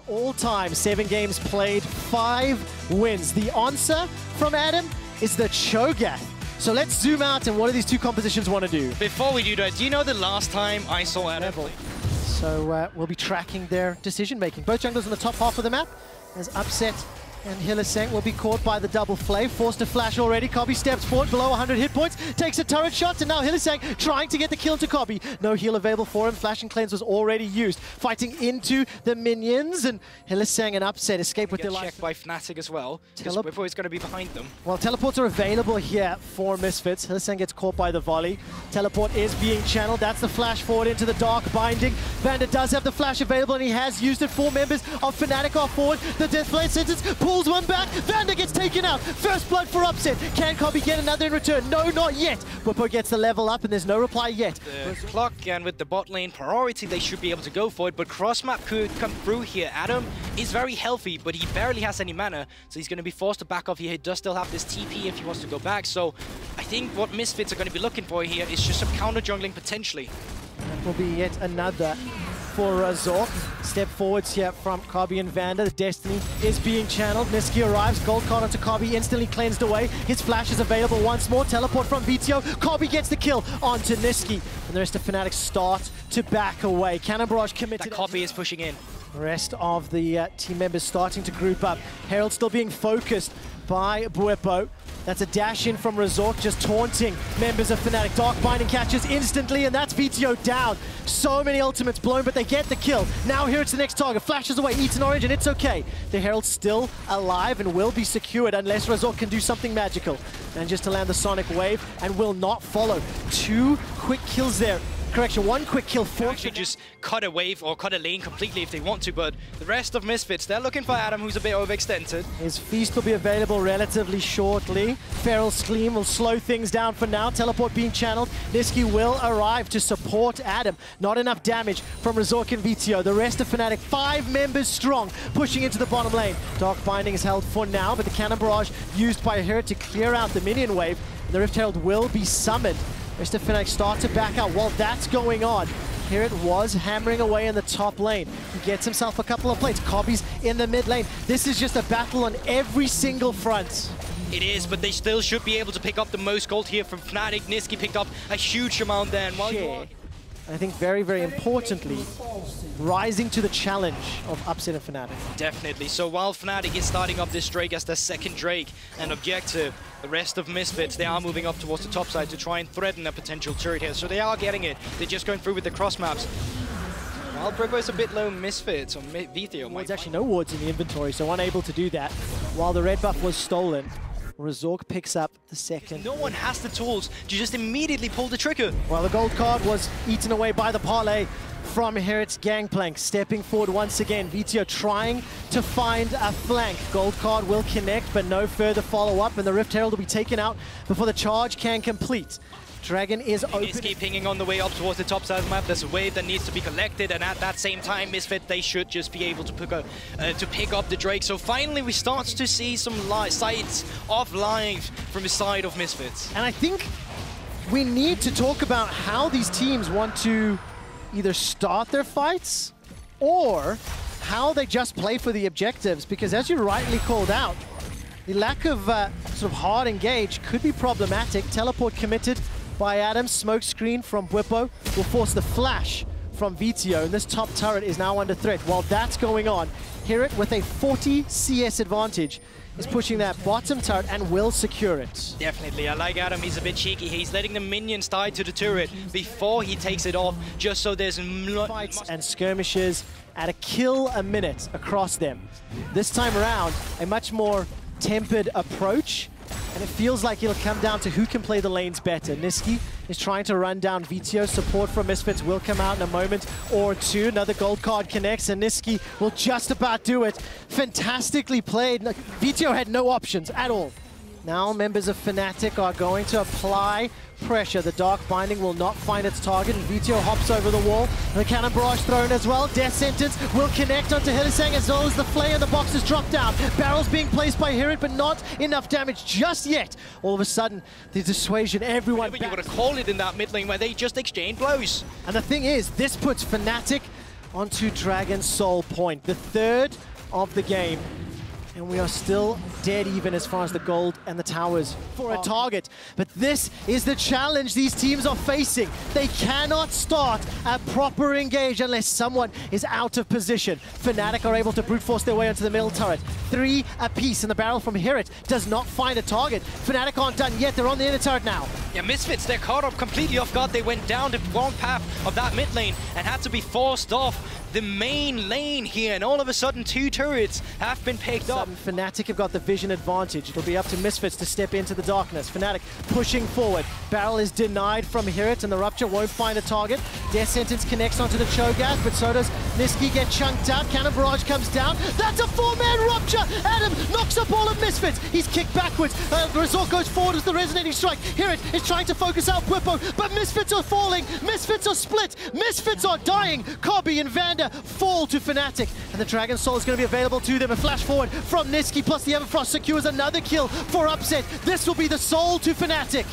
All time, 7 games played, 5 wins. The answer from Adam is the cho'gath. So let's zoom out and what do these two compositions want to do? Before we do that, do you know the last time I saw Adam play? So we'll be tracking their decision making. Both junglers on the top half of the map as Upset and Hylissang will be caught by the double flay, forced to flash already. Kobbe steps forward below 100 hit points, takes a turret shot, and now Hylissang trying to get the kill to Kobbe. No heal available for him, Flash and Cleanse was already used. Fighting into the minions, and Hylissang and Upset escape with their life. Checked by Fnatic as well, because Bwipo is going to be behind them. Well, teleports are available here for Misfits. Hylissang gets caught by the volley. Teleport is being channeled, that's the flash forward into the dark binding. Vander does have the flash available, and he has used it. 4 members of Fnatic are forward. The Deathblade sentence pulls one back. Vander gets taken out. First blood for Upset. Can Kobbe get another in return? No, not yet. Bwipo gets the level up and there's no reply yet. The clock, and with the bot lane priority, they should be able to go for it, but cross map could come through here. Adam is very healthy, but he barely has any mana, so he's going to be forced to back off here. He does still have this TP if he wants to go back, so I think what Misfits are going to be looking for here is just some counter jungling potentially. That will be yet another for Razork. Step forwards here from Kobbe and Vander. The Destiny is being channeled. Nisqy arrives. Gold card onto Kobbe, instantly cleansed away. His flash is available once more. Teleport from Vetheo. Kobbe gets the kill onto Nisqy. And the rest of Fnatic start to back away. Cannon Barrage committed. That Kobbe is pushing in. The rest of the team members starting to group up. Herald still being focused by Bwipo. That's a dash in from Razork, just taunting members of Fnatic. Dark Binding catches instantly, and that's Vetheo down. So many ultimates blown, but they get the kill. Now here it's the next target. Flashes away, eats an orange, and it's okay. The Herald's still alive and will be secured unless Razork can do something magical. And just to land the Sonic Wave, and will not follow. 2 quick kills there. Correction, 1 quick kill. Actually just cut a wave or cut a lane completely if they want to, but the rest of Misfits, they're looking for Adam, who's a bit overextended. His feast will be available relatively shortly. Feral Scream will slow things down for now. Teleport being channeled. Nisqy will arrive to support Adam. Not enough damage from Razork and Vetheo. The rest of Fnatic, 5 members strong, pushing into the bottom lane. Dark Binding is held for now, but the Cannon Barrage used by HiRit to clear out the minion wave. The Rift Herald will be summoned. Rest of Fnatic start to back out. While that's going on, HiRit was hammering away in the top lane. He gets himself a couple of plates. Kobbe's in the mid lane. This is just a battle on every single front. It is, but they still should be able to pick up the most gold here from Fnatic. Nisqy picked up a huge amount there. And while I think very, very importantly, rising to the challenge of Upset and Fnatic. Definitely. So while Fnatic is starting up this Drake as their second Drake and objective, the rest of Misfits, they are moving up towards the top side to try and threaten a potential turret here. So they are getting it. They're just going through with the cross maps. While Bwipo is a bit low, Misfits or Vetheo. There's actually no wards in the inventory, so unable to do that. While the red buff was stolen, Razork picks up the second. No one has the tools to just immediately pull the trigger. Well, the gold card was eaten away by the parlay from HiRit's Gangplank. Stepping forward once again, Vetheo trying to find a flank. Gold card will connect, but no further follow-up, and the Rift Herald will be taken out before the charge can complete. Dragon is open. Nisqy pinging on the way up towards the top side of the map. There's a wave that needs to be collected, and at that same time, Misfit, they should just be able to pick up the Drake. So finally, we start to see some sights of life from the side of Misfits. And I think we need to talk about how these teams want to either start their fights or how they just play for the objectives, because as you rightly called out, the lack of sort of hard engage could be problematic. Teleport committed by Adam. Smoke screen from Bwipo will force the flash from Vetheo, and this top turret is now under threat. While that's going on, HiRit with a 40 CS advantage is pushing that bottom turret and will secure it. Definitely, I like Adam, he's a bit cheeky. He's letting the minions die to the turret before he takes it off, just so there's fights and skirmishes at a kill a minute across them. This time around, a much more tempered approach, and it feels like it'll come down to who can play the lanes better. Nisqy is trying to run down Vetheo. Support from Misfits will come out in a moment or two. Another gold card connects, and Nisqy will just about do it. Fantastically played. Vetheo had no options at all. Now members of Fnatic are going to apply pressure. The Dark Binding will not find its target, and Vetheo hops over the wall. The Cannon Barrage thrown as well. Death Sentence will connect onto Hylissang, as well as the Flay and the boxes drop down. Barrels being placed by HiRit, but not enough damage just yet. All of a sudden, the dissuasion, everyone you would have called it in that mid lane where they just exchange blows. And the thing is, this puts Fnatic onto Dragon Soul point, the third of the game. And we are still dead even as far as the gold and the towers for a target. But this is the challenge these teams are facing. They cannot start a proper engage unless someone is out of position. Fnatic are able to brute force their way onto the middle turret. 3 apiece, and the barrel from HiRit does not find a target. Fnatic aren't done yet, they're on the inner turret now. Yeah, Misfits, they're caught up completely off guard. They went down the wrong path of that mid lane and had to be forced off the main lane here, and all of a sudden 2 turrets have been picked up. Fnatic have got the vision advantage. It'll be up to Misfits to step into the darkness. Fnatic pushing forward. Barrel is denied from HiRit, and the Rupture won't find a target. Death Sentence connects onto the cho'gath, but so does Nisqy get chunked out. Cannon Barrage comes down. That's a 4-man Rupture! Adam knocks up all of Misfits. He's kicked backwards. Razork goes forward as the resonating strike. HiRit is trying to focus out Bwipo, but Misfits are falling. Misfits are split. Misfits are dying. Kobbe and Vander fall to Fnatic, and the Dragon Soul is going to be available to them. A flash forward from Nisqy, plus the Everfrost secures another kill for Upset. This will be the Soul to Fnatic.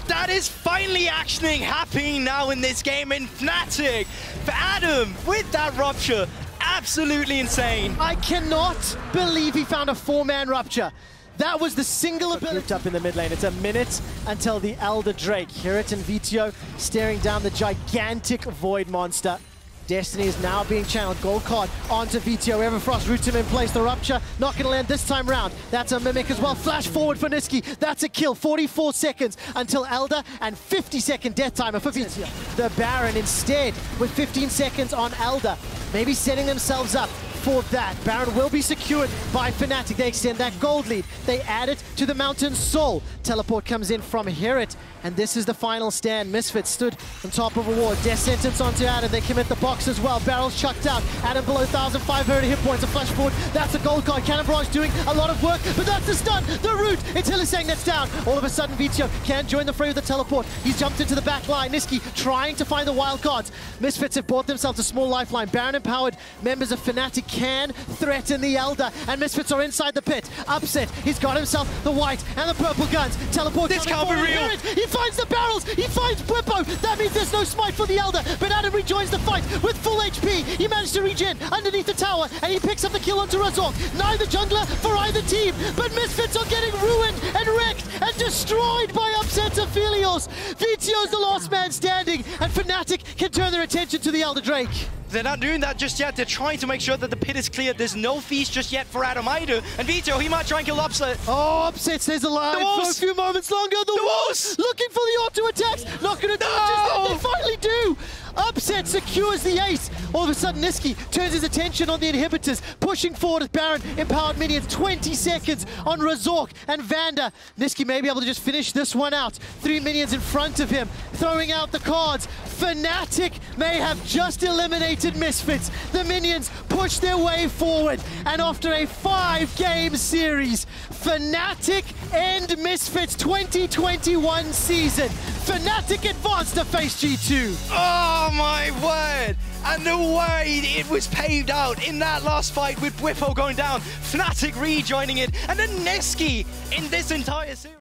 That is finally happening now in this game, in Fnatic. For Adam, with that Rupture, absolutely insane. I cannot believe he found a 4-man Rupture. That was the single ability. Up in the mid lane. It's a minute until the Elder Drake. HiRit and Vetheo staring down the gigantic Void Monster. Destiny is now being channeled. Gold card onto Vetheo. Everfrost roots him in place. The Rupture not going to land this time round. That's a Mimic as well. Flash forward for Nisqy. That's a kill. 44 seconds until Elder, and 50-second death timer for Vetheo. The Baron instead with 15 seconds on Elder. Maybe setting themselves up for that. Baron will be secured by Fnatic. They extend that gold lead. They add it to the Mountain Soul. Teleport comes in from HiRit, and this is the final stand. Misfits stood on top of a ward. Death Sentence onto Adam. They commit the box as well. Barrel's chucked out. Adam below 1,500 hit points. A flash forward. That's a gold card. Cannon Barrage doing a lot of work, but that's the stun. The root. It's Hylissang that's down. All of a sudden, Vetheo can't join the fray with the teleport. He's jumped into the back line. Nisqy trying to find the wild cards. Misfits have bought themselves a small lifeline. Baron empowered members of Fnatic can threaten the Elder, and Misfits are inside the pit. Upset. He's got himself the white and the purple guns. Teleport. This can't be real. He finds the barrels. He finds Bwipo. That means there's no smite for the Elder, but Adam rejoins the fight with full HP. He managed to regen underneath the tower, and he picks up the kill onto Razork. Neither jungler for either team, but Misfits are getting ruined and wrecked and destroyed by Upset Aphelios. Vetheo's the last man standing, and Fnatic can turn their attention to the Elder Drake. They're not doing that just yet. They're trying to make sure that the pit is clear. There's no feast just yet for Adam either. And Vetheo, he might try and kill Upset. Oh, Upset stays alive for a few moments longer. The Wolves looking for the auto attacks. Not going to do it just yet. They finally do. Upset secures the ace. All of a sudden, Nisqy turns his attention on the inhibitors, pushing forward as Baron empowered minions. 20 seconds on Razork and Vander. Nisqy may be able to just finish this one out. 3 minions in front of him, throwing out the cards. Fnatic may have just eliminated Misfits. The minions push their way forward, and after a 5-game series, Fnatic end Misfits 2021 season. Fnatic advanced to face G2. Oh my word! And the way it was paved out in that last fight with Bwipo going down, Fnatic rejoining it, and then Nisqy in this entire series.